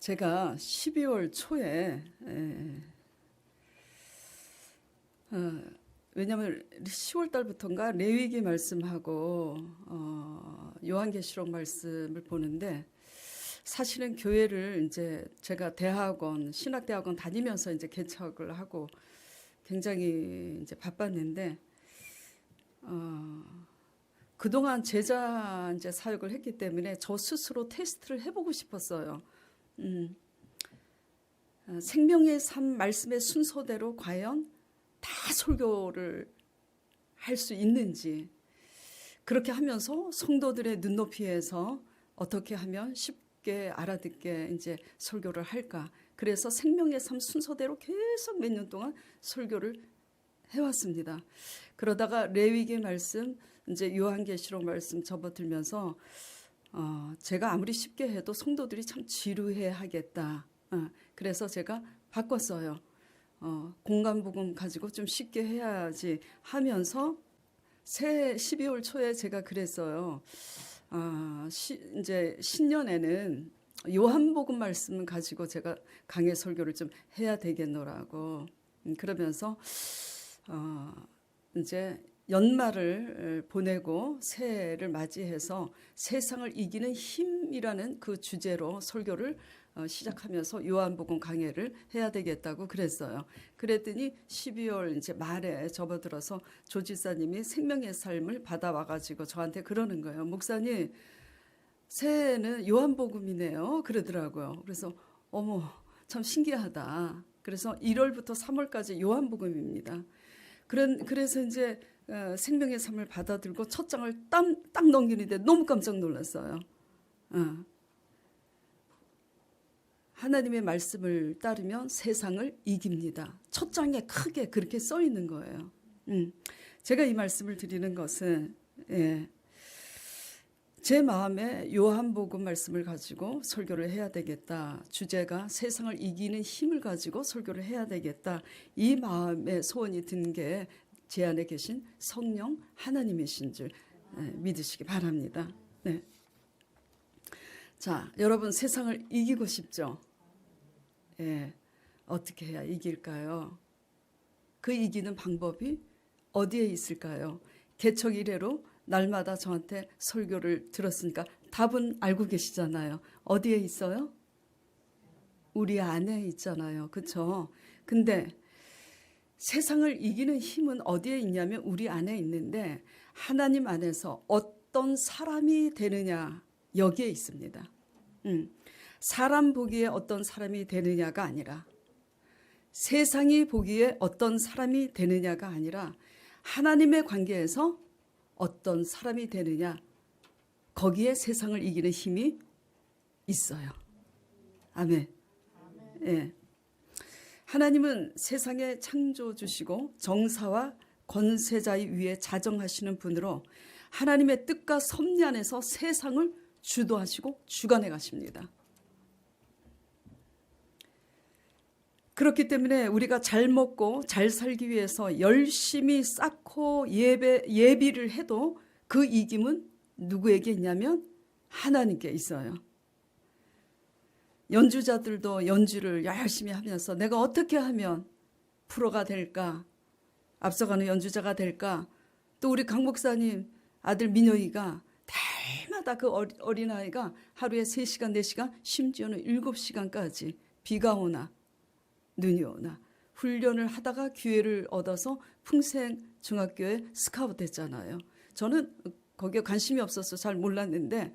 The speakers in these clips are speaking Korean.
제가 12월 초에 왜냐하면 10월 달부터인가 레위기 말씀하고 요한계시록 말씀을 보는데, 사실은 교회를 이제 제가 대학원, 신학대학원 다니면서 이제 개척을 하고 굉장히 이제 바빴는데, 그동안 제자 이제 사역을 했기 때문에 저 스스로 테스트를 해보고 싶었어요. 생명의 삶 말씀의 순서대로 과연 다 설교를 할 수 있는지, 그렇게 하면서 성도들의 눈높이에서 어떻게 하면 쉽게 알아듣게 이제 설교를 할까. 그래서 생명의 삶 순서대로 계속 몇 년 동안 설교를 해왔습니다. 그러다가 레위기 말씀, 이제 요한계시록 말씀 접어들면서 제가 아무리 쉽게 해도 성도들이 참 지루해 하겠다. 그래서 제가 바꿨어요. 공간복음 가지고 좀 쉽게 해야지 하면서 새해 12월 초에 제가 그랬어요. 이제 신년에는 요한복음 말씀 가지고 제가 강해 설교를 좀 해야 되겠노라고. 그러면서 이제 연말을 보내고 새해를 맞이해서 세상을 이기는 힘이라는 그 주제로 설교를 시작하면서 요한복음 강해를 해야 되겠다고 그랬어요. 그랬더니 12월 이제 말에 접어들어서 조지사님이 생명의 삶을 받아와가지고 저한테 그러는 거예요. 목사님, 새해는 요한복음이네요. 그러더라고요. 그래서 어머, 참 신기하다. 그래서 1월부터 3월까지 요한복음입니다. 그래서 이제 생명의 삶을 받아들고 첫 장을 딱 넘기는데 너무 깜짝 놀랐어요. 하나님의 말씀을 따르면 세상을 이깁니다. 첫 장에 크게 그렇게 써 있는 거예요. 제가 이 말씀을 드리는 것은 제 마음에 요한복음 말씀을 가지고 설교를 해야 되겠다. 주제가 세상을 이기는 힘을 가지고 설교를 해야 되겠다. 이 마음에 소원이 든 게 제 안에 계신 성령 하나님이신 줄 믿으시기 바랍니다. 네. 자, 여러분 세상을 이기고 싶죠? 어떻게 해야 이길까요? 그 이기는 방법이 어디에 있을까요? 개척 이래로 날마다 저한테 설교를 들었으니까 답은 알고 계시잖아요. 어디에 있어요? 우리 안에 있잖아요. 그렇죠? 근데 세상을 이기는 힘은 어디에 있냐면 우리 안에 있는데, 하나님 안에서 어떤 사람이 되느냐, 여기에 있습니다. 사람 보기에 어떤 사람이 되느냐가 아니라, 세상이 보기에 어떤 사람이 되느냐가 아니라, 하나님의 관계에서 어떤 사람이 되느냐, 거기에 세상을 이기는 힘이 있어요. 아멘. 예. 하나님은 세상에 창조주시고 정사와 권세자의 위에 자정하시는 분으로 하나님의 뜻과 섭리 안에서 세상을 주도하시고 주관해 가십니다. 그렇기 때문에 우리가 잘 먹고 잘 살기 위해서 열심히 쌓고 예비를 해도 그 이김은 누구에게 있냐면 하나님께 있어요. 연주자들도 연주를 열심히 하면서 내가 어떻게 하면 프로가 될까, 앞서가는 연주자가 될까. 또 우리 강 목사님 아들 민효이가 달마다 그 어린아이가 하루에 3시간 4시간 심지어는 7시간까지 비가 오나 눈이 오나 훈련을 하다가 기회를 얻어서 풍생중학교에 스카우트 했잖아요. 저는 거기에 관심이 없어서 잘 몰랐는데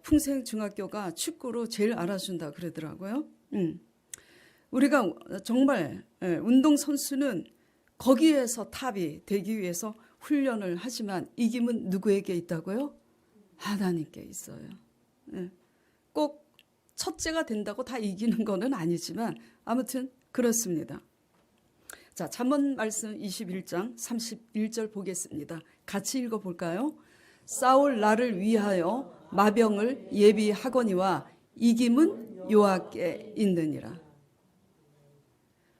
풍생중학교가 축구로 제일 알아준다 그러더라고요. 우리가 정말 운동선수는 거기에서 탑이 되기 위해서 훈련을 하지만 이김은 누구에게 있다고요? 하나님께 있어요. 꼭 첫째가 된다고 다 이기는 거는 아니지만 아무튼 그렇습니다. 자, 잠언 말씀 21장 31절 보겠습니다. 같이 읽어볼까요? 싸울 나를 위하여 마병을 예비하거니와 이김은 여호와께 있느니라.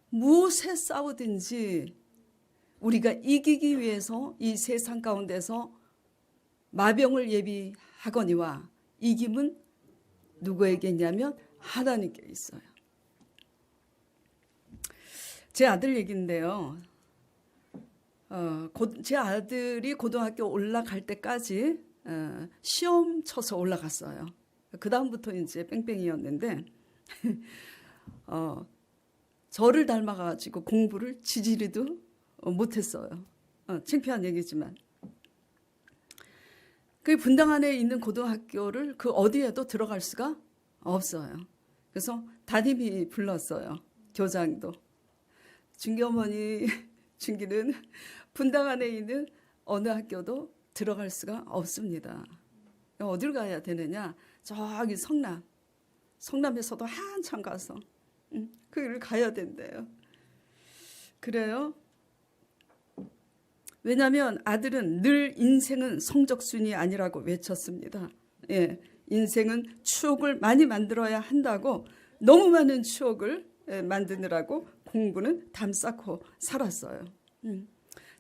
무엇에 싸우든지 우리가 이기기 위해서 이 세상 가운데서 마병을 예비하거니와 이김은 누구에게 있냐면 하나님께 있어요. 제 아들 얘기인데요. 제 아들이 고등학교 올라갈 때까지 시험 쳐서 올라갔어요. 그 다음부터 이제 뺑뺑이였는데 저를 닮아가지고 공부를 지지리도 못했어요. 창피한 얘기지만 그 분당 안에 있는 고등학교를 그 어디에도 들어갈 수가 없어요. 그래서 담임이 불렀어요. 교장도. 준기 어머니, 준기는 분당 안에 있는 어느 학교도 들어갈 수가 없습니다. 어디를 가야 되느냐? 저기 성남에서도 한참 가서 그 길을 가야 된대요. 그래요? 왜냐하면 아들은 늘 인생은 성적순이 아니라고 외쳤습니다. 예, 인생은 추억을 많이 만들어야 한다고 너무 많은 추억을 만드느라고 공부는 담쌓고 살았어요.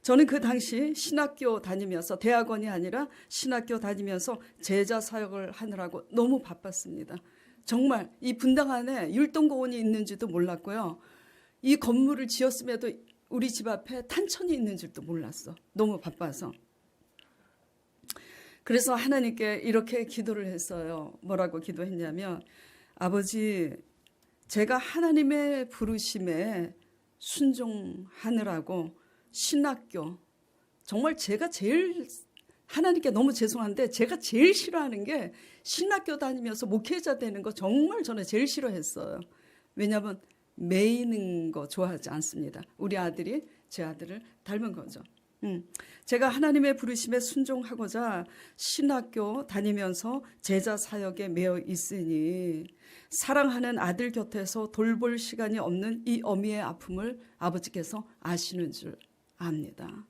저는 그 당시 신학교 다니면서 대학원이 아니라 신학교 다니면서 제자 사역을 하느라고 너무 바빴습니다. 정말 이 분당 안에 율동고원이 있는지도 몰랐고요. 이 건물을 지었음에도 우리 집 앞에 탄천이 있는 줄도 몰랐어. 너무 바빠서. 그래서 하나님께 이렇게 기도를 했어요. 뭐라고 기도했냐면 아버지, 제가 하나님의 부르심에 순종하느라고 신학교, 정말 제가 제일 하나님께 너무 죄송한데 제가 제일 싫어하는 게 신학교 다니면서 목회자 되는 거 정말 저는 제일 싫어했어요. 왜냐하면 매이는 거 좋아하지 않습니다. 우리 아들이 제 아들을 닮은 거죠. 제가 하나님의 부르심에 순종하고자 신학교 다니면서 제자 사역에 매여 있으니 사랑하는 아들 곁에서 돌볼 시간이 없는 이 어미의 아픔을 아버지께서 아시는 줄 압니다.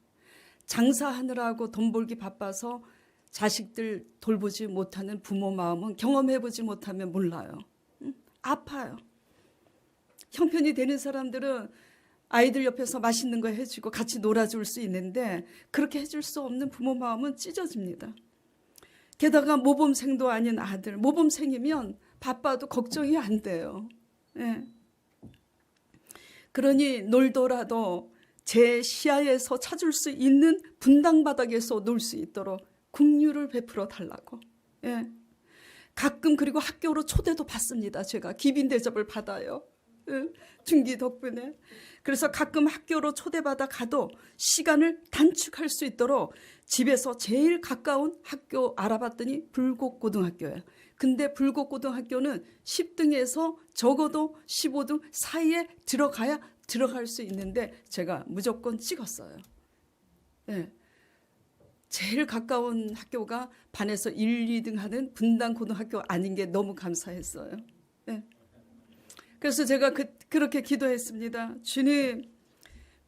장사하느라고 돈 벌기 바빠서 자식들 돌보지 못하는 부모 마음은 경험해보지 못하면 몰라요. 아파요. 형편이 되는 사람들은 아이들 옆에서 맛있는 거 해주고 같이 놀아줄 수 있는데 그렇게 해줄 수 없는 부모 마음은 찢어집니다. 게다가 모범생도 아닌 아들, 모범생이면 바빠도 걱정이 안 돼요. 예. 그러니 놀더라도 제 시야에서 찾을 수 있는 분당 바닥에서 놀 수 있도록 긍휼을 베풀어 달라고. 예. 가끔 그리고 학교로 초대도 받습니다. 제가 기빈 대접을 받아요. 준기 덕분에. 그래서 가끔 학교로 초대받아 가도 시간을 단축할 수 있도록 집에서 제일 가까운 학교 알아봤더니 불곡고등학교예요. 근데 불곡고등학교는 10등에서 적어도 15등 사이에 들어가야 들어갈 수 있는데 제가 무조건 찍었어요. 네. 제일 가까운 학교가 반에서 1, 2등 하는 분당고등학교 아닌 게 너무 감사했어요. 네. 그래서 제가 그렇게 기도했습니다. 주님,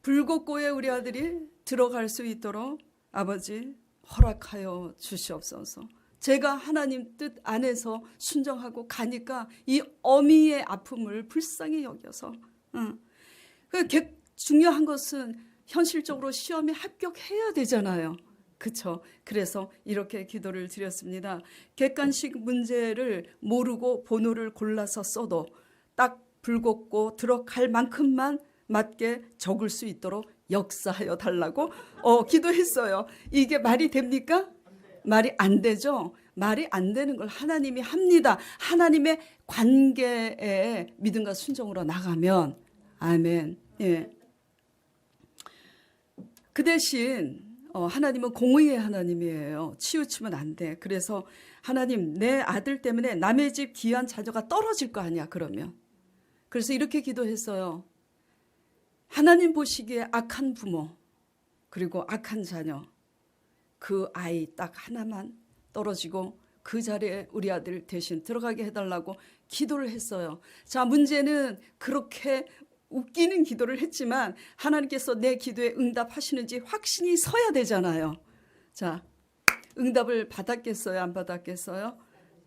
불곡고에 우리 아들이 들어갈 수 있도록 아버지 허락하여 주시옵소서. 제가 하나님 뜻 안에서 순종하고 가니까 이 어미의 아픔을 불쌍히 여겨서 중요한 것은 현실적으로 시험에 합격해야 되잖아요. 그렇죠. 그래서 이렇게 기도를 드렸습니다. 객관식 문제를 모르고 번호를 골라서 써도 딱 불곡고 들어갈 만큼만 맞게 적을 수 있도록 역사하여 달라고 기도했어요. 이게 말이 됩니까? 말이 안 되죠. 말이 안 되는 걸 하나님이 합니다. 하나님의 관계에 믿음과 순종으로 나가면 아멘. 예. 그 대신 하나님은 공의의 하나님이에요. 치우치면 안 돼. 그래서 하나님, 내 아들 때문에 남의 집 귀한 자녀가 떨어질 거 아니야, 그러면. 그래서 이렇게 기도했어요. 하나님 보시기에 악한 부모, 그리고 악한 자녀, 그 아이 딱 하나만 떨어지고 그 자리에 우리 아들 대신 들어가게 해달라고 기도를 했어요. 자, 문제는 그렇게 웃기는 기도를 했지만 하나님께서 내 기도에 응답하시는지 확신이 서야 되잖아요. 자, 응답을 받았겠어요? 안 받았겠어요?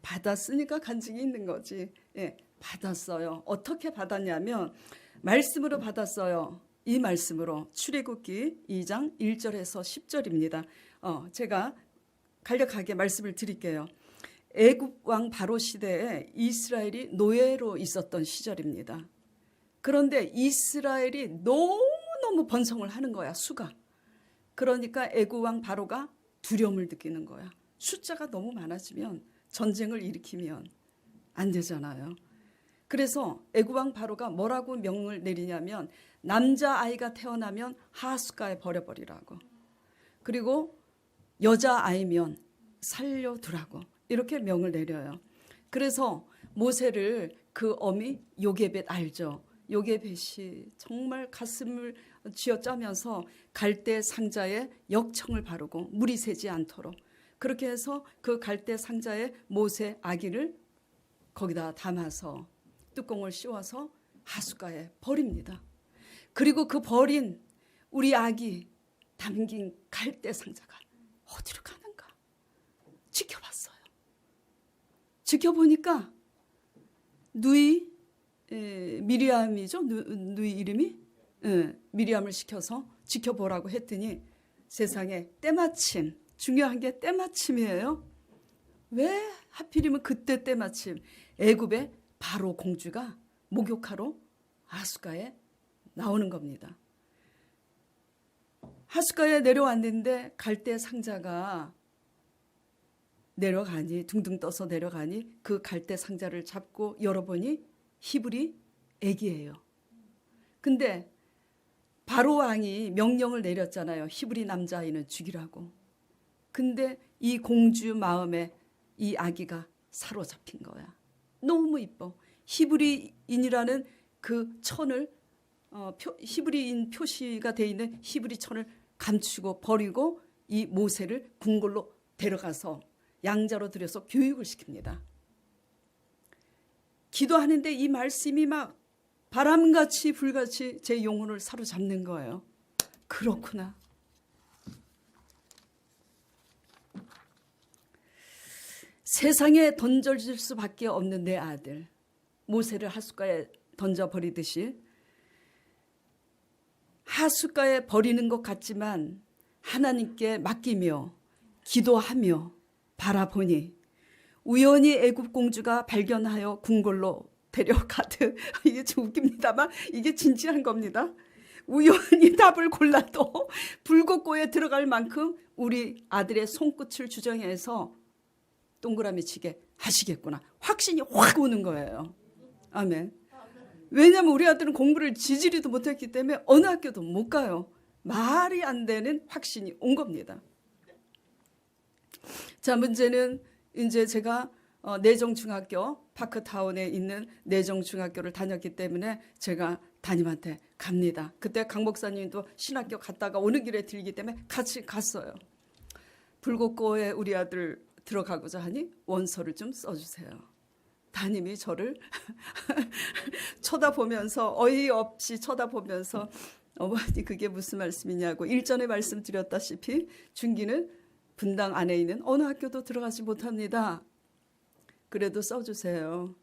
받았으니까 간증이 있는 거지. 예, 받았어요. 어떻게 받았냐면 말씀으로 받았어요. 이 말씀으로 출애굽기 2장 1절에서 10절입니다. 제가 간략하게 말씀을 드릴게요. 애굽 왕 바로 시대에 이스라엘이 노예로 있었던 시절입니다. 그런데 이스라엘이 너무너무 번성을 하는 거야, 수가. 그러니까 애굽 왕 바로가 두려움을 느끼는 거야. 숫자가 너무 많아지면 전쟁을 일으키면 안 되잖아요. 그래서 애굽 왕 바로가 뭐라고 명을 내리냐면 남자아이가 태어나면 하숫가에 버려버리라고. 그리고 여자아이면 살려두라고. 이렇게 명을 내려요. 그래서 모세를 그 어미 요게벳 알죠? 요게벳이 정말 가슴을 쥐어짜면서 갈대 상자에 역청을 바르고 물이 새지 않도록 그렇게 해서 그 갈대 상자에 모세 아기를 거기다 담아서 뚜껑을 씌워서 하숫가에 버립니다. 그리고 그 버린 우리 아기 담긴 갈대 상자가 어디로 가는가 지켜봤어요. 지켜보니까 누이 미리암이죠. 누이 이름이 미리암을 시켜서 지켜보라고 했더니 세상에 때마침 중요한 게 때마침이에요. 왜 하필이면 그때 때마침 애굽의 바로 공주가 목욕하러 하숫가에 나오는 겁니다. 하숫가에 내려왔는데 갈대 상자가 내려가니 둥둥 떠서 내려가니 그 갈대 상자를 잡고 열어보니 히브리 애기예요. 근데 바로 왕이 명령을 내렸잖아요. 히브리 남자아이는 죽이라고. 근데 이 공주 마음에 이 아기가 사로잡힌 거야. 너무 이뻐. 히브리인이라는 그 천을 히브리인 표시가 돼 있는 히브리 천을 감추고 버리고 이 모세를 궁궐로 데려가서 양자로 들여서 교육을 시킵니다. 기도하는데 이 말씀이 막 바람같이 불같이 제 영혼을 사로잡는 거예요. 그렇구나. 세상에 던져질 수밖에 없는 내 아들 모세를 하숫가에 던져버리듯이 하숫가에 버리는 것 같지만 하나님께 맡기며 기도하며 바라보니 우연히 애굽 공주가 발견하여 궁궐로 데려가듯 이게 좀 웃깁니다만 이게 진지한 겁니다. 우연히 답을 골라도 불꽃고에 들어갈 만큼 우리 아들의 손끝을 주정해서 동그라미 치게 하시겠구나. 확신이 확 오는 거예요. 아멘. 왜냐하면 우리 아들은 공부를 지지리도 못했기 때문에 어느 학교도 못 가요. 말이 안 되는 확신이 온 겁니다. 자, 문제는 이제 제가 내정중학교 파크타운에 있는 내정중학교를 다녔기 때문에 제가 담임한테 갑니다. 그때 강 목사님도 신학교 갔다가 오는 길에 들기 때문에 같이 갔어요. 불꽃고에 우리 아들 들어가고자 하니 원서를 좀 써주세요. 담임이 저를 쳐다보면서 어이없이 쳐다보면서 어머니 그게 무슨 말씀이냐고 일전에 말씀드렸다시피 중기는 분당 안에 있는 어느 학교도 들어가지 못합니다. 그래도 써주세요.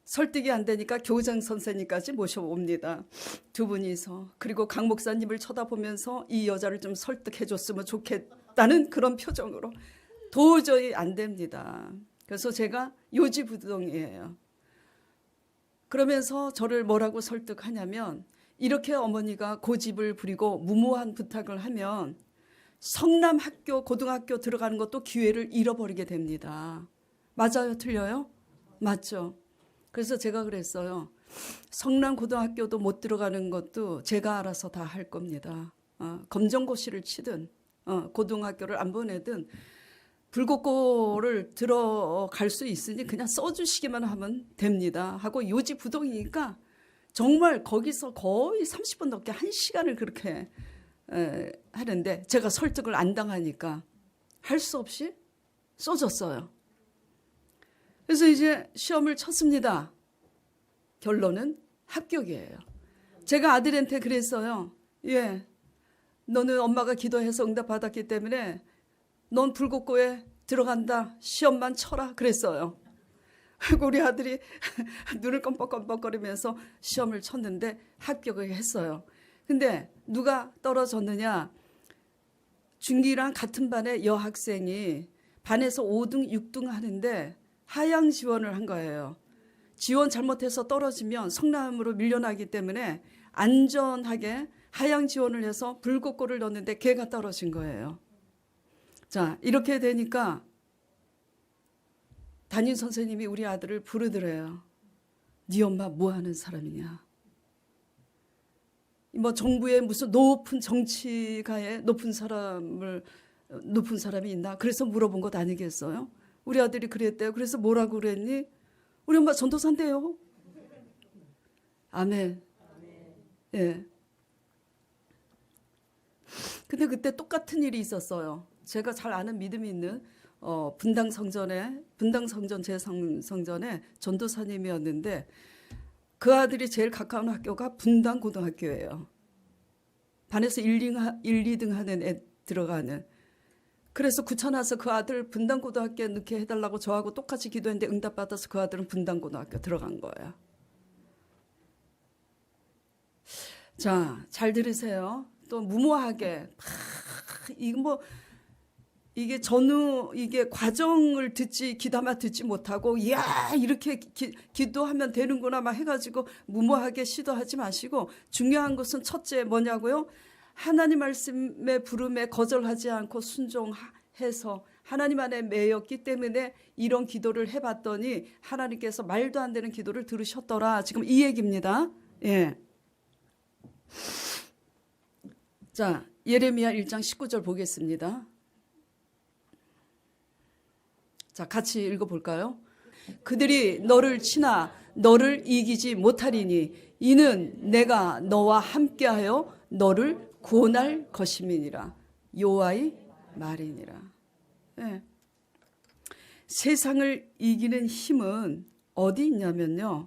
설득이 안 되니까 교장 선생님까지 모셔옵니다. 두 분이서. 그리고 강 목사님을 쳐다보면서 이 여자를 좀 설득해 줬으면 좋겠다는 그런 표정으로 도저히 안 됩니다. 그래서 제가 요지부동이에요. 그러면서 저를 뭐라고 설득하냐면 이렇게 어머니가 고집을 부리고 무모한 부탁을 하면 성남학교 고등학교 들어가는 것도 기회를 잃어버리게 됩니다. 맞아요? 틀려요? 맞죠? 그래서 제가 그랬어요. 성남고등학교도 못 들어가는 것도 제가 알아서 다 할 겁니다. 검정고시를 치든 고등학교를 안 보내든 불꽃고를 들어갈 수 있으니 그냥 써주시기만 하면 됩니다 하고 요지부동이니까 정말 거기서 거의 30분 넘게 1시간을 그렇게 하는데 제가 설득을 안 당하니까 할 수 없이 써줬어요. 그래서 이제 시험을 쳤습니다. 결론은 합격이에요. 제가 아들한테 그랬어요. 예, 너는 엄마가 기도해서 응답받았기 때문에 넌 불꽃고에 들어간다. 시험만 쳐라. 그랬어요. 우리 아들이 눈을 껌뻑껌뻑거리면서 시험을 쳤는데 합격을 했어요. 근데 누가 떨어졌느냐? 중기랑 같은 반의 여학생이 반에서 5등, 6등 하는데 하향 지원을 한 거예요. 지원 잘못해서 떨어지면 성남으로 밀려나기 때문에 안전하게 하향 지원을 해서 불꽃골을 넣었는데 걔가 떨어진 거예요. 자, 이렇게 되니까 담임 선생님이 우리 아들을 부르더래요. 네 엄마 뭐 하는 사람이냐. 뭐 정부의 무슨 높은 정치가에 높은 사람이 있나? 그래서 물어본 것 아니겠어요? 우리 아들이 그랬대요. 그래서 뭐라고 그랬니? 우리 엄마 전도사인데요. 아멘. 예. 근데 그때 똑같은 일이 있었어요. 제가 잘 아는 믿음이 있는 분당 성전 제3성전의 전도사님이었는데 그 아들이 제일 가까운 학교가 분당 고등학교예요. 반에서 1, 2등 하는 애 들어가는. 그래서 귀찮아서 그 아들 분당 고등학교에 넣게 해달라고 저하고 똑같이 기도했는데 응답받아서 그 아들은 분당 고등학교 들어간 거예요. 자, 잘 들으세요. 또 무모하게 이게 과정을 귀담아 듣지 못하고 이야 이렇게 기도하면 되는구나 막 해가지고 무모하게 시도하지 마시고 중요한 것은 첫째 뭐냐고요? 하나님 말씀의 부름에 거절하지 않고 순종해서 하나님 안에 매였기 때문에 이런 기도를 해봤더니 하나님께서 말도 안 되는 기도를 들으셨더라. 지금 이 얘기입니다. 예. 자, 예레미야 1장 19절 보겠습니다. 자, 같이 읽어볼까요? 그들이 너를 치나 너를 이기지 못하리니 이는 내가 너와 함께하여 너를 구원할 것임이니라. 여호와의 말이니라. 네. 세상을 이기는 힘은 어디 있냐면요.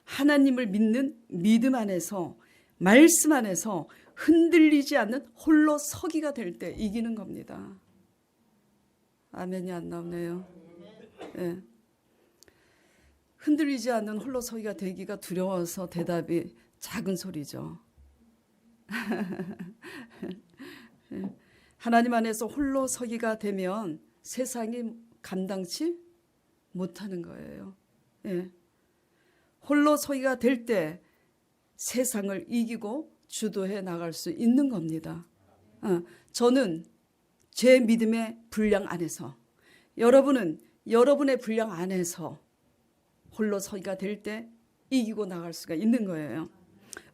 하나님을 믿는 믿음 안에서 말씀 안에서 흔들리지 않는 홀로 서기가 될 때 이기는 겁니다. 아멘이 안 나오네요. 네. 흔들리지 않는 홀로 서기가 되기가 두려워서 대답이 작은 소리죠. 하나님 안에서 홀로 서기가 되면 세상이 감당치 못하는 거예요. 네. 홀로 서기가 될 때 세상을 이기고 주도해 나갈 수 있는 겁니다. 저는 제 믿음의 분량 안에서 여러분은 여러분의 분량 안에서 홀로 서기가 될 때 이기고 나갈 수가 있는 거예요.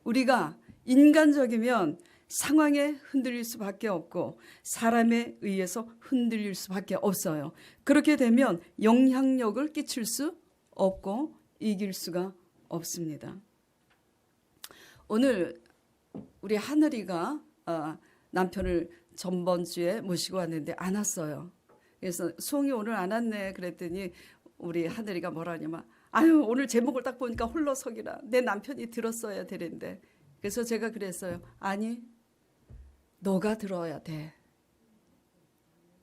우리가 인간적이면 상황에 흔들릴 수밖에 없고 사람에 의해서 흔들릴 수밖에 없어요. 그렇게 되면 영향력을 끼칠 수 없고 이길 수가 없습니다. 오늘 우리 하늘이가 남편을 전번 주에 모시고 왔는데 안 왔어요. 그래서 수홍이 오늘 안 왔네 그랬더니 우리 하늘이가 뭐라 하냐면 아유 오늘 제목을 딱 보니까 홀로 서기라. 내 남편이 들었어야 되는데. 그래서 제가 그랬어요. 아니 너가 들어야 돼.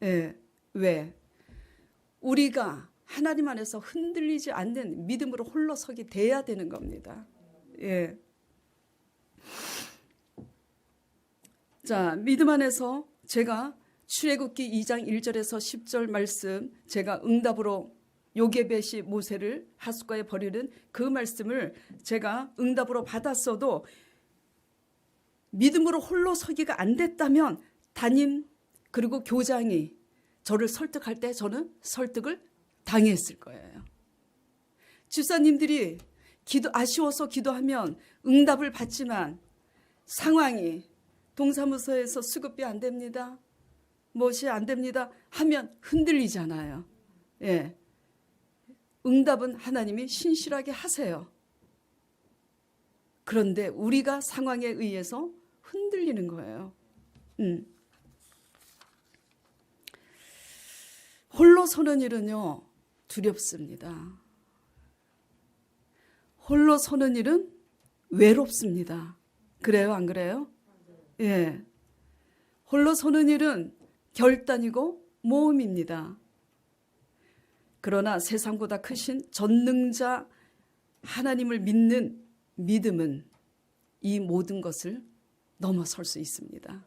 예, 왜? 우리가 하나님 안에서 흔들리지 않는 믿음으로 홀로 서기 돼야 되는 겁니다. 예. 자, 믿음 안에서 제가 출애굽기 2장 1절에서 10절 말씀 제가 응답으로 요게벳이 모세를 하숫가에 버리는 그 말씀을 제가 응답으로 받았어도 믿음으로 홀로 서기가 안 됐다면 담임 그리고 교장이 저를 설득할 때 저는 설득을 당했을 거예요. 집사님들이 아쉬워서 기도하면 응답을 받지만 상황이 동사무소에서 수급비 안 됩니다. 무엇이 안 됩니다. 하면 흔들리잖아요. 예. 응답은 하나님이 신실하게 하세요. 그런데 우리가 상황에 의해서 흔들리는 거예요. 홀로 서는 일은요, 두렵습니다. 홀로 서는 일은 외롭습니다. 그래요, 안 그래요? 예. 홀로 서는 일은 결단이고 모험입니다. 그러나 세상보다 크신 전능자 하나님을 믿는 믿음은 이 모든 것을 넘어설 수 있습니다.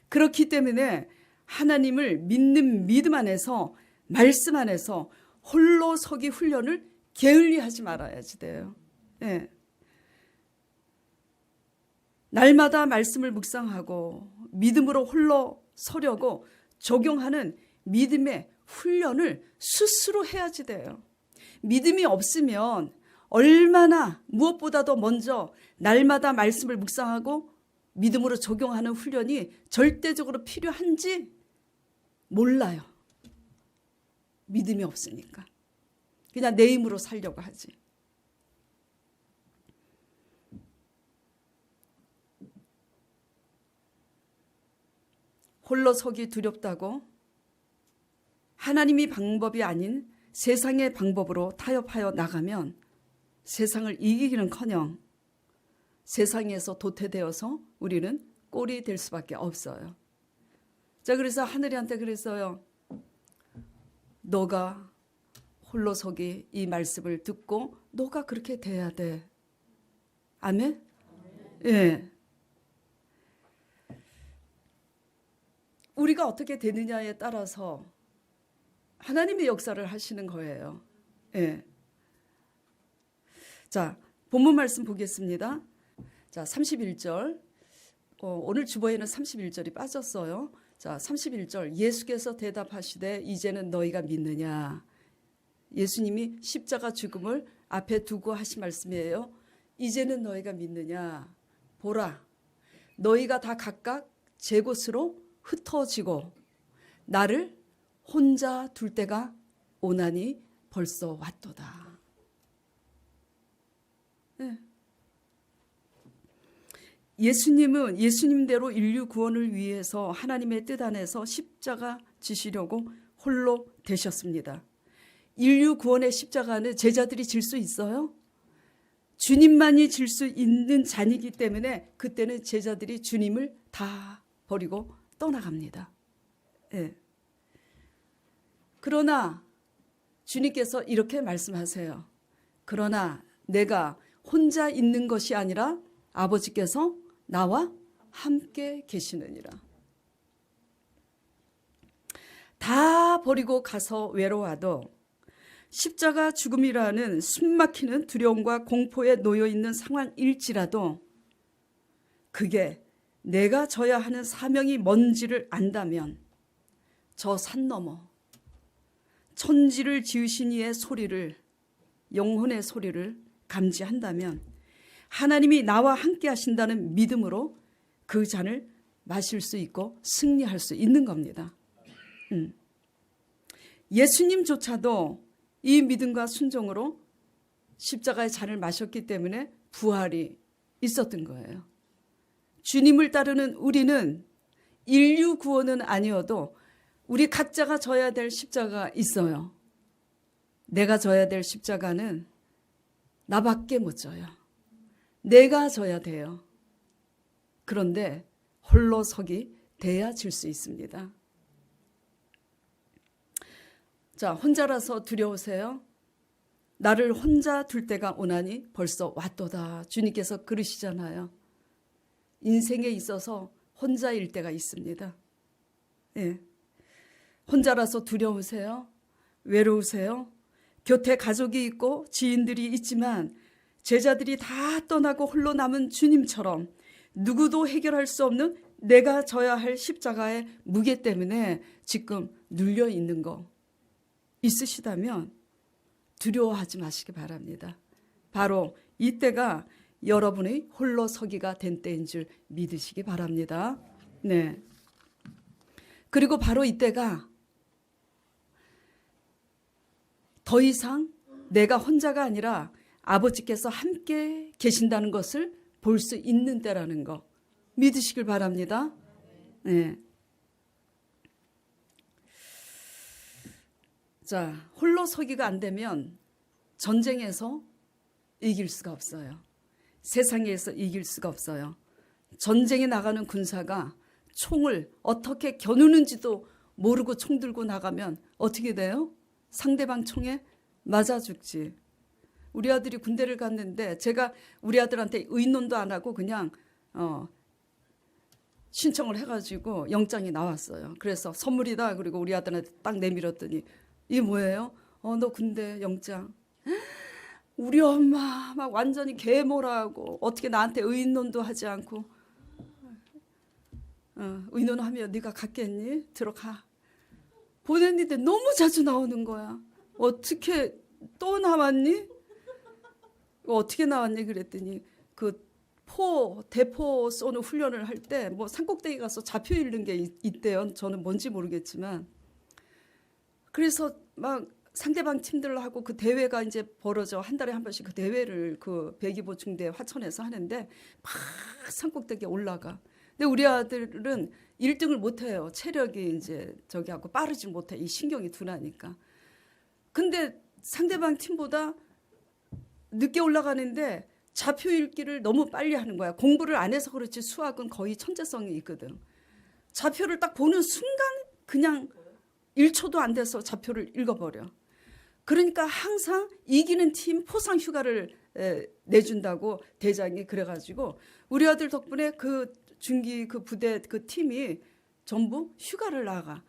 그렇기 때문에 하나님을 믿는 믿음 안에서, 말씀 안에서 홀로 서기 훈련을 게을리하지 말아야지 돼요. 예. 날마다 말씀을 묵상하고 믿음으로 홀로 서려고 적용하는 믿음의 훈련을 스스로 해야지 돼요. 믿음이 없으면 얼마나 무엇보다도 먼저 날마다 말씀을 묵상하고 믿음으로 적용하는 훈련이 절대적으로 필요한지 몰라요. 믿음이 없으니까. 그냥 내 힘으로 살려고 하지. 홀로 서기 두렵다고 하나님이 방법이 아닌 세상의 방법으로 타협하여 나가면 세상을 이기기는커녕 세상에서 도태되어서 우리는 꼴이 될 수밖에 없어요. 자, 그래서 하늘이한테 그랬어요. 너가 홀로 서기 이 말씀을 듣고 너가 그렇게 돼야 돼. 아멘? 예. 우리가 어떻게 되느냐에 따라서 하나님의 역사를 하시는 거예요. 예. 자, 본문 말씀 보겠습니다. 자, 31절. 오늘 주보에는 31절이 빠졌어요. 자, 31절. 예수께서 대답하시되 이제는 너희가 믿느냐. 예수님이 십자가 죽음을 앞에 두고 하신 말씀이에요. 이제는 너희가 믿느냐. 보라, 너희가 다 각각 제 곳으로 흩어지고 나를 혼자 둘 때가 오나니 벌써 왔도다. 네. 예수님은 예수님대로 인류 구원을 위해서 하나님의 뜻 안에서 십자가 지시려고 홀로 되셨습니다. 인류 구원의 십자가는 제자들이 질 수 있어요? 주님만이 질 수 있는 잔이기 때문에 그때는 제자들이 주님을 다 버리고 떠나갑니다. 예. 그러나 주님께서 이렇게 말씀하세요. 그러나 내가 혼자 있는 것이 아니라 아버지께서 나와 함께 계시느니라. 다 버리고 가서 외로워도 십자가 죽음이라는 숨막히는 두려움과 공포에 놓여 있는 상황일지라도 그게 내가 져야 하는 사명이 뭔지를 안다면 저 산 너머 천지를 지으신 이의 소리를, 영혼의 소리를 감지한다면 하나님이 나와 함께 하신다는 믿음으로 그 잔을 마실 수 있고 승리할 수 있는 겁니다. 예수님조차도 이 믿음과 순종으로 십자가의 잔을 마셨기 때문에 부활이 있었던 거예요. 주님을 따르는 우리는 인류 구원은 아니어도 우리 각자가 져야 될 십자가가 있어요. 내가 져야 될 십자가는 나밖에 못 져요. 내가 져야 돼요. 그런데 홀로 서기 돼야 질 수 있습니다. 자, 혼자라서 두려우세요? 나를 혼자 둘 때가 오나니 벌써 왔도다. 주님께서 그러시잖아요. 인생에 있어서 혼자일 때가 있습니다. 예. 혼자라서 두려우세요? 외로우세요? 곁에 가족이 있고 지인들이 있지만 제자들이 다 떠나고 홀로 남은 주님처럼 누구도 해결할 수 없는 내가 져야 할 십자가의 무게 때문에 지금 눌려 있는 거 있으시다면 두려워하지 마시기 바랍니다. 바로 이때가 여러분의 홀로 서기가 된 때인 줄 믿으시기 바랍니다. 네. 그리고 바로 이때가 더 이상 내가 혼자가 아니라 아버지께서 함께 계신다는 것을 볼 수 있는 때라는 거 믿으시길 바랍니다. 네. 자, 홀로 서기가 안 되면 전쟁에서 이길 수가 없어요. 세상에서 이길 수가 없어요. 전쟁에 나가는 군사가 총을 어떻게 겨누는지도 모르고 총 들고 나가면 어떻게 돼요? 상대방 총에 맞아 죽지. 우리 아들이 군대를 갔는데 제가 우리 아들한테 의논도 안 하고 그냥 신청을 해가지고 영장이 나왔어요. 그래서 선물이다. 그리고 우리 아들한테 딱 내밀었더니 이게 뭐예요? 너 군대 영장. 우리 엄마 막 완전히 개모라고 어떻게 나한테 의논도 하지 않고 의논하면 네가 갔겠니? 들어가. 보냈는데 너무 자주 나오는 거야. 어떻게 또 나왔니? 어떻게 나왔니? 그랬더니 그 대포 쏘는 훈련을 할 때 뭐 산꼭대기 가서 잡혀 있는 게 있대요. 저는 뭔지 모르겠지만. 그래서 막 상대방 팀들하고 그 대회가 이제 벌어져. 한 달에 한 번씩 그 대회를 그 배기보충대 화천에서 하는데 막 산꼭대기에 올라가. 근데 우리 아들은 1등을 못 해요. 체력이 이제 저기 하고 빠르지 못해. 이 신경이 둔하니까. 근데 상대방 팀보다 늦게 올라가는데 좌표 읽기를 너무 빨리 하는 거야. 공부를 안 해서 그렇지 수학은 거의 천재성이 있거든. 좌표를 딱 보는 순간 그냥 1초도 안 돼서 좌표를 읽어버려. 그러니까 항상 이기는 팀 포상 휴가를 내준다고 대장이 그래가지고 우리 아들 덕분에 그 중기 그 부대 그 팀이 전부 휴가를 나가.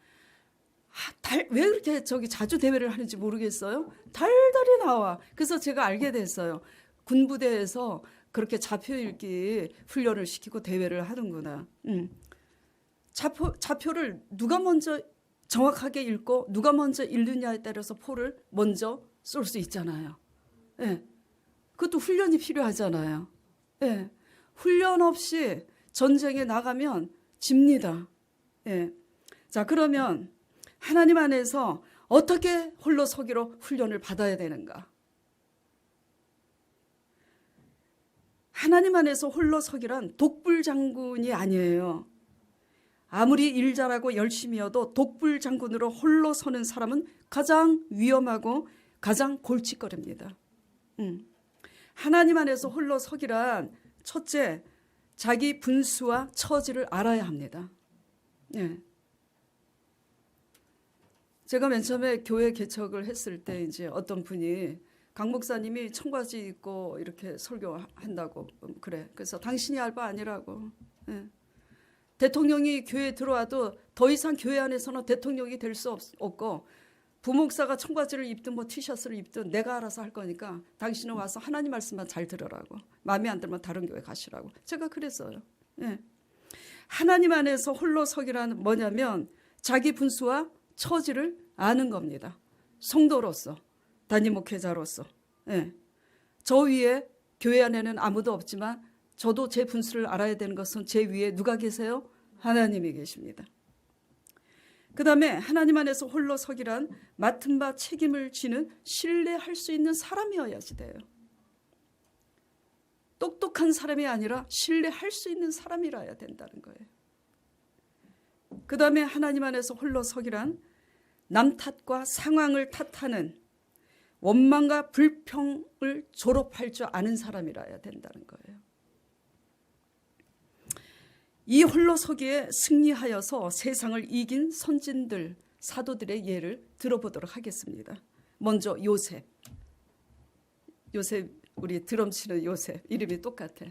왜 그렇게 저기 자주 대회를 하는지 모르겠어요. 달달이 나와. 그래서 제가 알게 됐어요. 군부대에서 그렇게 좌표 읽기 훈련을 시키고 대회를 하는구나. 좌표를 누가 먼저 정확하게 읽고 누가 먼저 읽느냐에 따라서 포를 먼저 쏠 수 있잖아요. 예. 그것도 훈련이 필요하잖아요. 예. 훈련 없이 전쟁에 나가면 집니다. 예. 자, 그러면 하나님 안에서 어떻게 홀로 서기로 훈련을 받아야 되는가? 하나님 안에서 홀로 서기란 독불장군이 아니에요. 아무리 일 잘하고 열심히여도 독불장군으로 홀로 서는 사람은 가장 위험하고 가장 골칫거리입니다. 하나님 안에서 홀로 서기란 첫째, 자기 분수와 처지를 알아야 합니다. 예. 제가 맨 처음에 교회 개척을 했을 때 이제 어떤 분이 강 목사님이 청바지 입고 이렇게 설교한다고 그래. 그래서 당신이 알 바 아니라고. 예. 대통령이 교회에 들어와도 더 이상 교회 안에서는 대통령이 될 수 없고 부목사가 청바지를 입든 뭐 티셔츠를 입든 내가 알아서 할 거니까 당신은 와서 하나님 말씀만 잘 들으라고. 마음에 안 들면 다른 교회 가시라고. 제가 그랬어요. 예. 하나님 안에서 홀로 서기란 뭐냐면 자기 분수와 처지를 아는 겁니다. 성도로서, 담임 목회자로서. 예. 저 위에 교회 안에는 아무도 없지만 저도 제 분수를 알아야 되는 것은 제 위에 누가 계세요? 하나님이 계십니다. 그 다음에 하나님 안에서 홀로 서기란 맡은 바 책임을 지는 신뢰할 수 있는 사람이어야지 돼요. 똑똑한 사람이 아니라 신뢰할 수 있는 사람이라야 된다는 거예요. 그 다음에 하나님 안에서 홀로 서기란 남 탓과 상황을 탓하는 원망과 불평을 졸업할 줄 아는 사람이라야 된다는 거예요. 이 홀로서기에 승리하여서 세상을 이긴 선진들, 사도들의 예를 들어보도록 하겠습니다. 먼저 요셉, 우리 드럼 치는 요셉, 이름이 똑같아.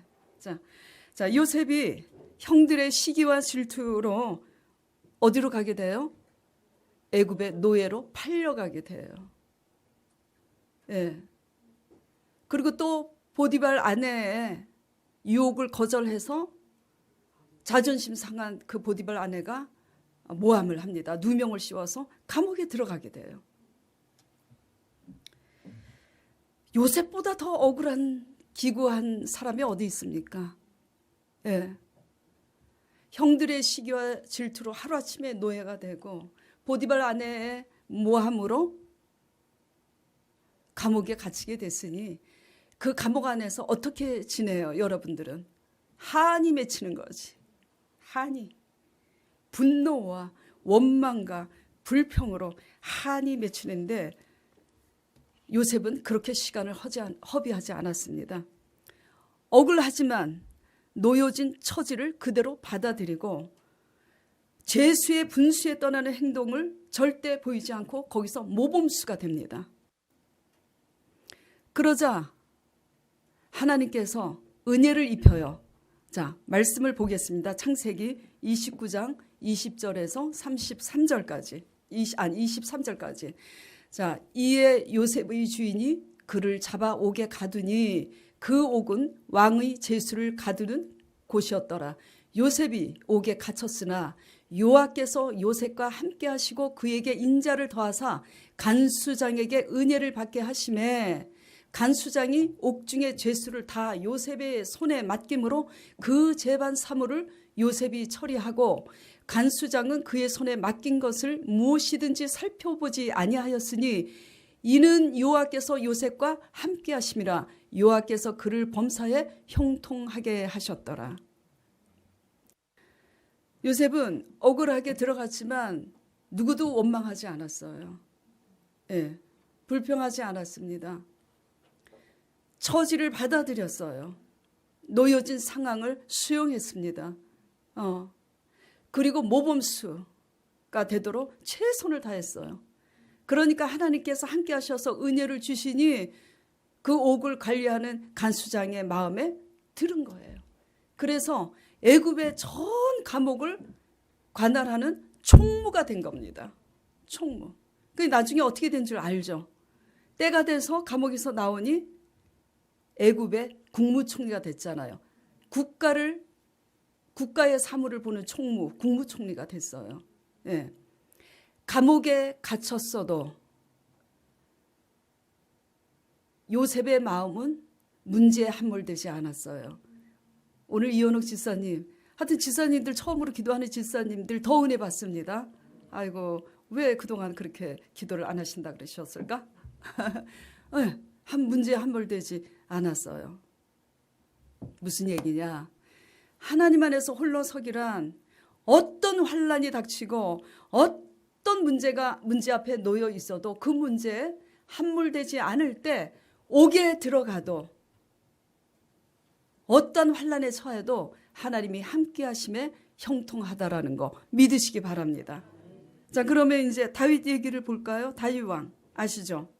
자, 요셉이 형들의 시기와 질투로 어디로 가게 돼요? 애굽의 노예로 팔려가게 돼요. 예. 그리고 또 보디발 아내의 유혹을 거절해서 자존심 상한 그 보디발 아내가 모함을 합니다. 누명을 씌워서 감옥에 들어가게 돼요. 요셉보다 더 억울한 기구한 사람이 어디 있습니까? 예. 형들의 시기와 질투로 하루아침에 노예가 되고 보디발 아내의 모함으로 감옥에 갇히게 됐으니 그 감옥 안에서 어떻게 지내요? 여러분들은 한이 맺히는 거지. 한이, 분노와 원망과 불평으로 한이 맺히는데 요셉은 그렇게 시간을 허비하지 않았습니다. 억울하지만 놓여진 처지를 그대로 받아들이고 죄수의 분수에 떠나는 행동을 절대 보이지 않고 거기서 모범수가 됩니다. 그러자 하나님께서 은혜를 입혀요. 자, 말씀을 보겠습니다. 창세기 29장 20절에서 33절까지. 23절까지. 자, 이에 요셉의 주인이 그를 잡아 옥에 가두니 그 옥은 왕의 제수를 가두는 곳이었더라. 요셉이 옥에 갇혔으나 여호와께서 요셉과 함께 하시고 그에게 인자를 더하사 간수장에게 은혜를 받게 하시매 간수장이 옥중의 죄수를 다 요셉의 손에 맡김으로 그 재반 사물을 요셉이 처리하고 간수장은 그의 손에 맡긴 것을 무엇이든지 살펴보지 아니하였으니 이는 여호와께서 요셉과 함께 하심이라. 여호와께서 그를 범사에 형통하게 하셨더라. 요셉은 억울하게 들어갔지만 누구도 원망하지 않았어요. 예, 불평하지 않았습니다. 처지를 받아들였어요. 놓여진 상황을 수용했습니다. 그리고 모범수가 되도록 최선을 다했어요. 그러니까 하나님께서 함께 하셔서 은혜를 주시니 그 옥을 관리하는 간수장의 마음에 들은 거예요. 그래서 애굽의 전 감옥을 관할하는 총무가 된 겁니다. 총무. 그게 나중에 어떻게 된 줄 알죠? 때가 돼서 감옥에서 나오니 애굽의 국무총리가 됐잖아요. 국가의 사무를 보는 총무, 국무총리가 됐어요. 예. 감옥에 갇혔어도 요셉의 마음은 문제에 함몰되지 않았어요. 오늘 이현옥 지사님, 하여튼 지사님들 처음으로 기도하는 지사님들 더 은혜 받습니다. 아이고, 왜 그동안 그렇게 기도를 안 하신다 그러셨을까? 네, 한 문제에 함몰되지 않았어요. 무슨 얘기냐? 하나님 안에서 홀로 서기란 어떤 환난이 닥치고 어떤 문제 앞에 놓여 있어도 그 문제에 함몰되지 않을 때 옥에 들어가도 어떤 환난에 처해도 하나님이 함께 하심에 형통하다라는 거 믿으시기 바랍니다. 자, 그러면 이제 다윗 얘기를 볼까요? 다윗 왕 아시죠?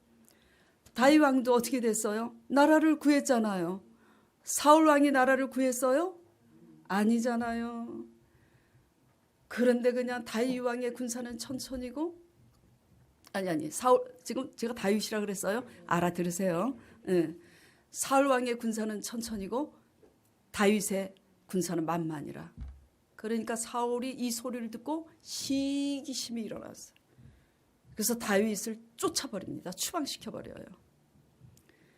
다윗 왕도 어떻게 됐어요? 나라를 구했잖아요. 사울 왕이 나라를 구했어요? 아니잖아요. 그런데 그냥 다윗 왕의 군사는 천천히고 사울 지금 제가 다윗이라 그랬어요? 알아들으세요. 네. 사울 왕의 군사는 천천히고 다윗의 군사는 만만이라. 그러니까 사울이 이 소리를 듣고 시기심이 일어났어요. 그래서 다윗을 쫓아버립니다. 추방시켜버려요.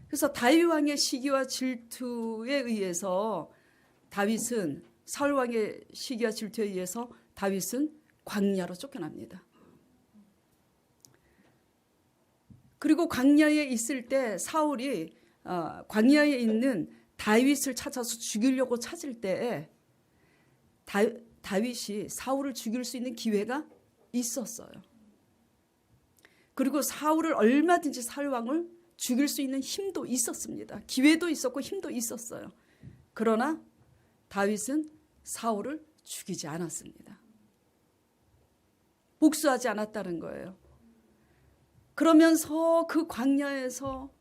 그래서 다윗 왕의 시기와 질투에 의해서 사울 왕의 시기와 질투에 의해서 다윗은 광야로 쫓겨납니다. 그리고 광야에 있을 때 사울이 광야에 있는 다윗을 찾아서 죽이려고 찾을 때 다윗이 사울을 죽일 수 있는 기회가 있었어요. 그리고 사울을 얼마든지 사울 왕을 죽일 수 있는 힘도 있었습니다. 기회도 있었고 힘도 있었어요. 그러나 다윗은 사울을 죽이지 않았습니다. 복수하지 않았다는 거예요. 그러면서 그 광야에서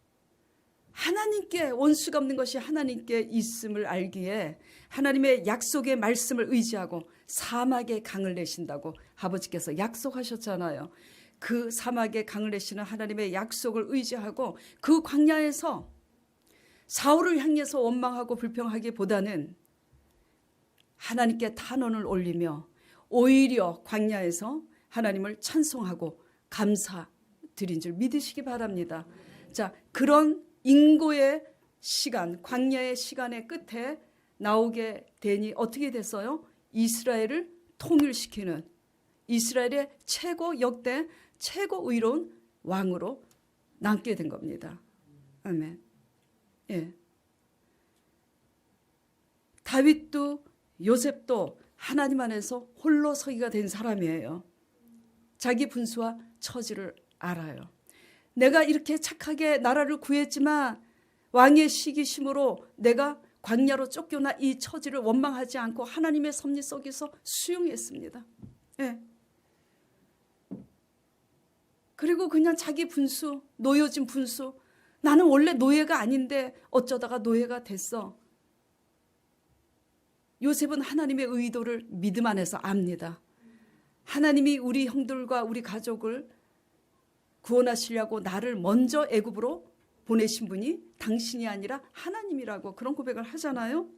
하나님께 원수가 없는 것이 하나님께 있음을 알기에 하나님의 약속의 말씀을 의지하고 사막에 강을 내신다고 아버지께서 약속하셨잖아요. 그 사막에 강을 내시는 하나님의 약속을 의지하고 그 광야에서 사울을 향해서 원망하고 불평하기보다는 하나님께 탄원을 올리며 오히려 광야에서 하나님을 찬송하고 감사드린 줄 믿으시기 바랍니다. 자, 그런 인고의 시간, 광야의 시간의 끝에 나오게 되니 어떻게 됐어요? 이스라엘을 통일시키는 이스라엘의 역대 최고 의로운 왕으로 남게 된 겁니다. 아멘. 예. 다윗도 요셉도 하나님 안에서 홀로 서기가 된 사람이에요. 자기 분수와 처지를 알아요. 내가 이렇게 착하게 나라를 구했지만 왕의 시기심으로 내가 광야로 쫓겨나 이 처지를 원망하지 않고 하나님의 섭리 속에서 수용했습니다. 예. 그리고 그냥 자기 분수, 놓여진 분수. 나는 원래 노예가 아닌데 어쩌다가 노예가 됐어. 요셉은 하나님의 의도를 믿음 안에서 압니다. 하나님이 우리 형들과 우리 가족을 구원하시려고 나를 먼저 애굽으로 보내신 분이 당신이 아니라 하나님이라고 그런 고백을 하잖아요.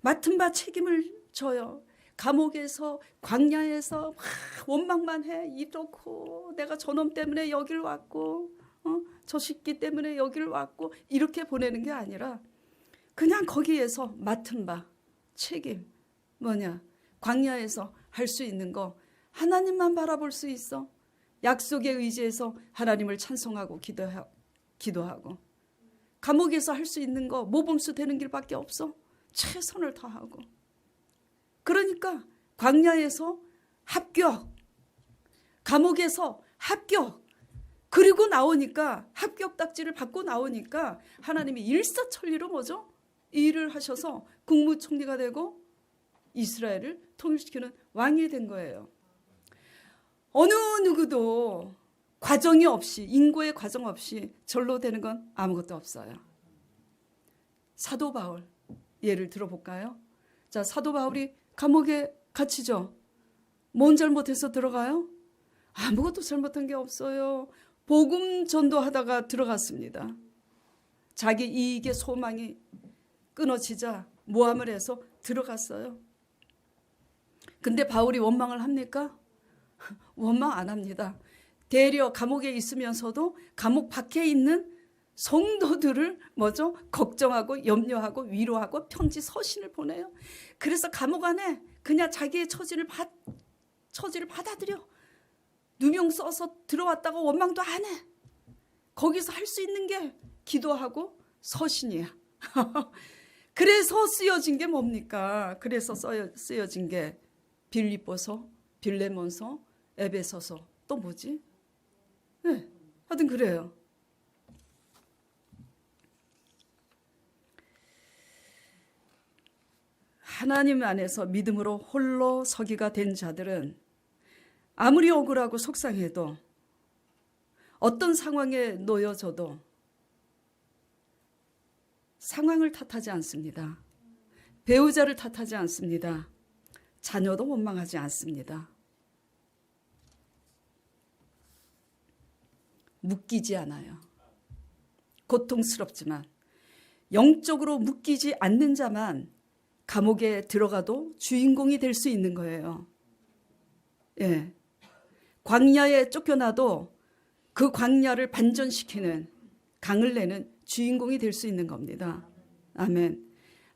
맡은 바 책임을 져요. 감옥에서 광야에서 막 원망만 해. 이렇고 내가 저놈 때문에 여길 왔고 저 새끼 때문에 여길 왔고 이렇게 보내는 게 아니라 그냥 거기에서 맡은 바 책임 뭐냐 광야에서 할 수 있는 거 하나님만 바라볼 수 있어. 약속에 의지해서 하나님을 찬송하고 기도하고 감옥에서 할 수 있는 거 모범수 되는 길밖에 없어. 최선을 다하고 그러니까 광야에서 합격, 감옥에서 합격, 그리고 나오니까 합격 딱지를 받고 나오니까 하나님이 일사천리로 뭐죠? 일을 하셔서 국무총리가 되고 이스라엘을 통일시키는 왕이 된 거예요. 어느 누구도 과정이 없이 인고의 과정 없이 절로 되는 건 아무것도 없어요. 사도 바울 예를 들어볼까요? 자, 사도 바울이 감옥에 갇히죠. 뭔 잘못해서 들어가요? 아무것도 잘못한 게 없어요. 복음 전도하다가 들어갔습니다. 자기 이익의 소망이 끊어지자 모함을 해서 들어갔어요. 근데 바울이 원망을 합니까? 원망 안 합니다. 되려 감옥에 있으면서도 감옥 밖에 있는 성도들을 뭐죠? 걱정하고 염려하고 위로하고 편지 서신을 보내요. 그래서 감옥 안에 그냥 자기의 처지를 받아들여 누명 써서 들어왔다가 원망도 안 해. 거기서 할 수 있는 게 기도하고 서신이야. 그래서 쓰여진 게 뭡니까? 그래서 쓰여진 게 빌립보서, 빌레몬서, 에베소서 또 뭐지? 네, 하여튼 그래요. 하나님 안에서 믿음으로 홀로 서기가 된 자들은 아무리 억울하고 속상해도 어떤 상황에 놓여져도 상황을 탓하지 않습니다. 배우자를 탓하지 않습니다. 자녀도 원망하지 않습니다. 묶이지 않아요. 고통스럽지만 영적으로 묶이지 않는 자만 감옥에 들어가도 주인공이 될 수 있는 거예요. 예. 광야에 쫓겨나도 그 광야를 반전시키는 강을 내는 주인공이 될 수 있는 겁니다. 아멘.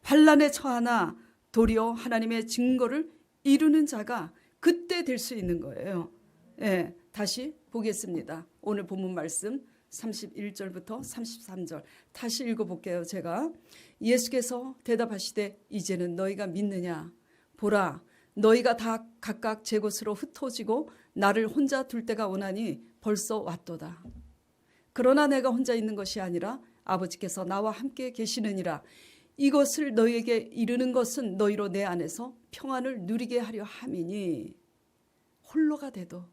환난에 처하나 도리어 하나님의 증거를 이루는 자가 그때 될 수 있는 거예요. 예. 다시 보겠습니다. 오늘 본문 말씀 31절부터 33절 다시 읽어볼게요. 제가 예수께서 대답하시되 이제는 너희가 믿느냐 보라 너희가 다 각각 제 곳으로 흩어지고 나를 혼자 둘 때가 오나니 벌써 왔도다. 그러나 내가 혼자 있는 것이 아니라 아버지께서 나와 함께 계시느니라. 이것을 너희에게 이르는 것은 너희로 내 안에서 평안을 누리게 하려 함이니 홀로가 돼도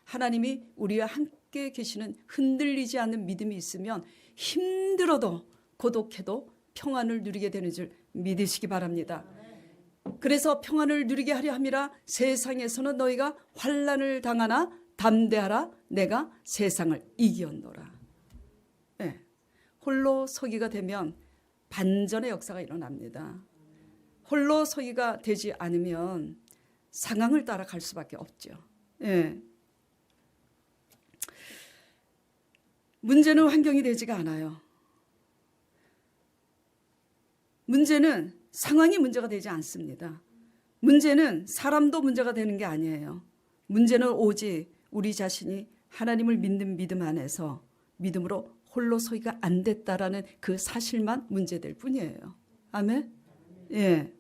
하나님이 우리와 함께 계시는 흔들리지 않는 믿음이 있으면 힘들어도 고독해도 평안을 누리게 되는 줄 믿으시기 바랍니다. 그래서 평안을 누리게 하려 함이라. 세상에서는 너희가 환난을 당하나 담대하라. 내가 세상을 이기었노라. 네. 홀로 서기가 되면 반전의 역사가 일어납니다. 홀로 서기가 되지 않으면 상황을 따라갈 수밖에 없죠. 네. 문제는 환경이 되지가 않아요. 문제는 상황이 문제가 되지 않습니다. 문제는 사람도 문제가 되는 게 아니에요. 문제는 오직 우리 자신이 하나님을 믿는 믿음 안에서 믿음으로 홀로 서기가 안 됐다라는 그 사실만 문제될 뿐이에요. 아멘? 예.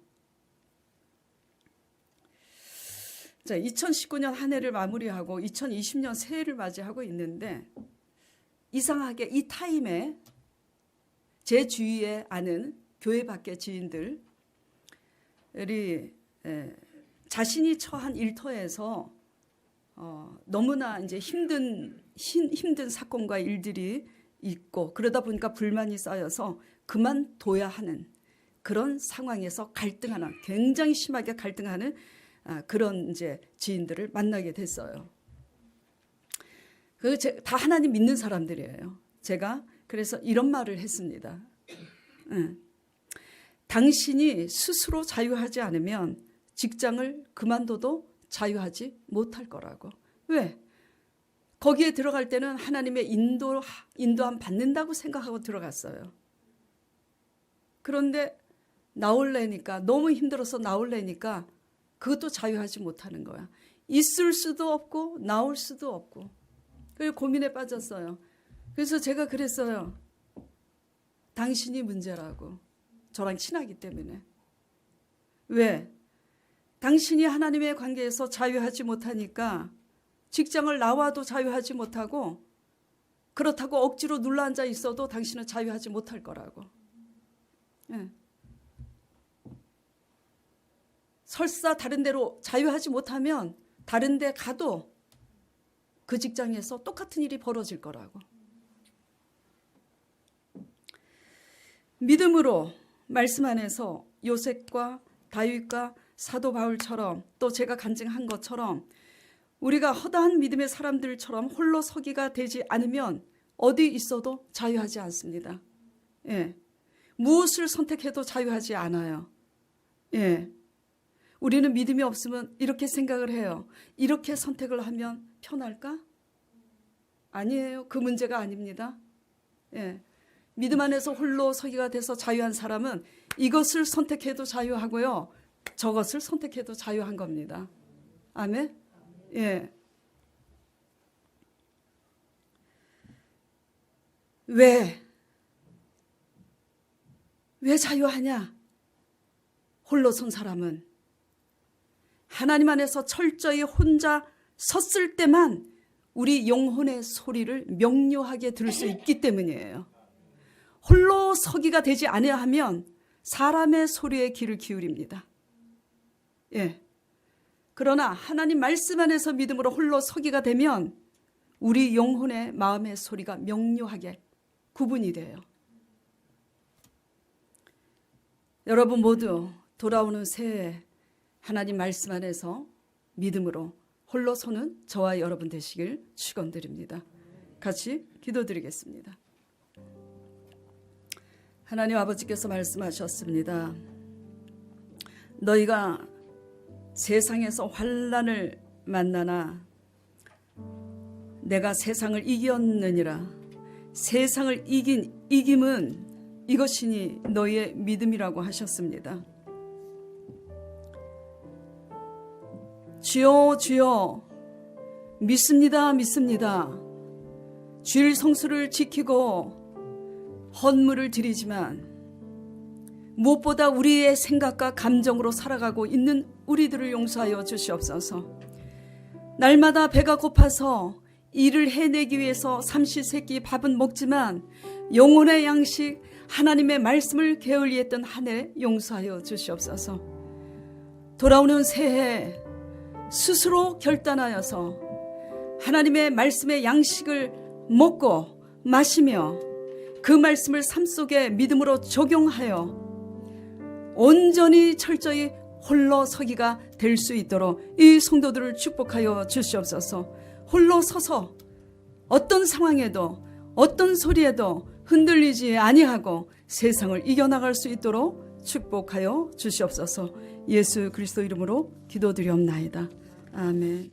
자, 2019년 한 해를 마무리하고 2020년 새해를 맞이하고 있는데 이상하게 이 타임에 제 주위에 아는 교회 밖의 지인들이 자신이 처한 일터에서 너무나 이제 힘든 사건과 일들이 있고 그러다 보니까 불만이 쌓여서 그만둬야 하는 그런 상황에서 갈등하는, 굉장히 심하게 갈등하는 그런 이제 지인들을 만나게 됐어요. 다 하나님 믿는 사람들이에요. 제가 그래서 이런 말을 했습니다. 당신이 스스로 자유하지 않으면 직장을 그만둬도 자유하지 못할 거라고. 왜? 거기에 들어갈 때는 하나님의 인도함 받는다고 생각하고 들어갔어요. 그런데 나올래니까, 너무 힘들어서 나올래니까 그것도 자유하지 못하는 거야. 있을 수도 없고 나올 수도 없고. 그래서 고민에 빠졌어요. 그래서 제가 그랬어요. 당신이 문제라고. 저랑 친하기 때문에. 왜? 당신이 하나님의 관계에서 자유하지 못하니까 직장을 나와도 자유하지 못하고, 그렇다고 억지로 눌러앉아 있어도 당신은 자유하지 못할 거라고. 예. 설사 다른 데로 자유하지 못하면 다른 데 가도 그 직장에서 똑같은 일이 벌어질 거라고. 믿음으로 말씀 안에서 요셉과 다윗과 사도 바울처럼, 또 제가 간증한 것처럼 우리가 허다한 믿음의 사람들처럼 홀로 서기가 되지 않으면 어디 있어도 자유하지 않습니다. 예. 무엇을 선택해도 자유하지 않아요. 예. 우리는 믿음이 없으면 이렇게 생각을 해요. 이렇게 선택을 하면 편할까? 아니에요. 그 문제가 아닙니다. 예. 믿음 안에서 홀로 서기가 돼서 자유한 사람은 이것을 선택해도 자유하고요, 저것을 선택해도 자유한 겁니다. 아멘? 예. 왜 자유하냐? 홀로 선 사람은 하나님 안에서 철저히 혼자 섰을 때만 우리 영혼의 소리를 명료하게 들을 수 있기 때문이에요. 홀로 서기가 되지 아니하면 사람의 소리에 귀를 기울입니다. 예. 그러나 하나님 말씀 안에서 믿음으로 홀로 서기가 되면 우리 영혼의 마음의 소리가 명료하게 구분이 돼요. 여러분 모두 돌아오는 새해 하나님 말씀 안에서 믿음으로 홀로 서는 저와 여러분 되시길 축원드립니다. 같이 기도드리겠습니다. 하나님 아버지께서 말씀하셨습니다. 너희가 세상에서 환난을 만나나 내가 세상을 이겼느니라. 세상을 이긴 이김은 이것이니 너희의 믿음이라고 하셨습니다. 주여 주여, 믿습니다 믿습니다. 주일 성수를 지키고 헌물을 드리지만 무엇보다 우리의 생각과 감정으로 살아가고 있는 우리들을 용서하여 주시옵소서. 날마다 배가 고파서 일을 해내기 위해서 삼시세끼 밥은 먹지만 영혼의 양식 하나님의 말씀을 게을리했던 한 해 용서하여 주시옵소서. 돌아오는 새해 스스로 결단하여서 하나님의 말씀의 양식을 먹고 마시며 그 말씀을 삶 속에 믿음으로 적용하여 온전히 철저히 홀로 서기가 될 수 있도록 이 성도들을 축복하여 주시옵소서. 홀로 서서 어떤 상황에도 어떤 소리에도 흔들리지 아니하고 세상을 이겨나갈 수 있도록 축복하여 주시옵소서. 예수 그리스도 이름으로 기도드리옵나이다. 아멘.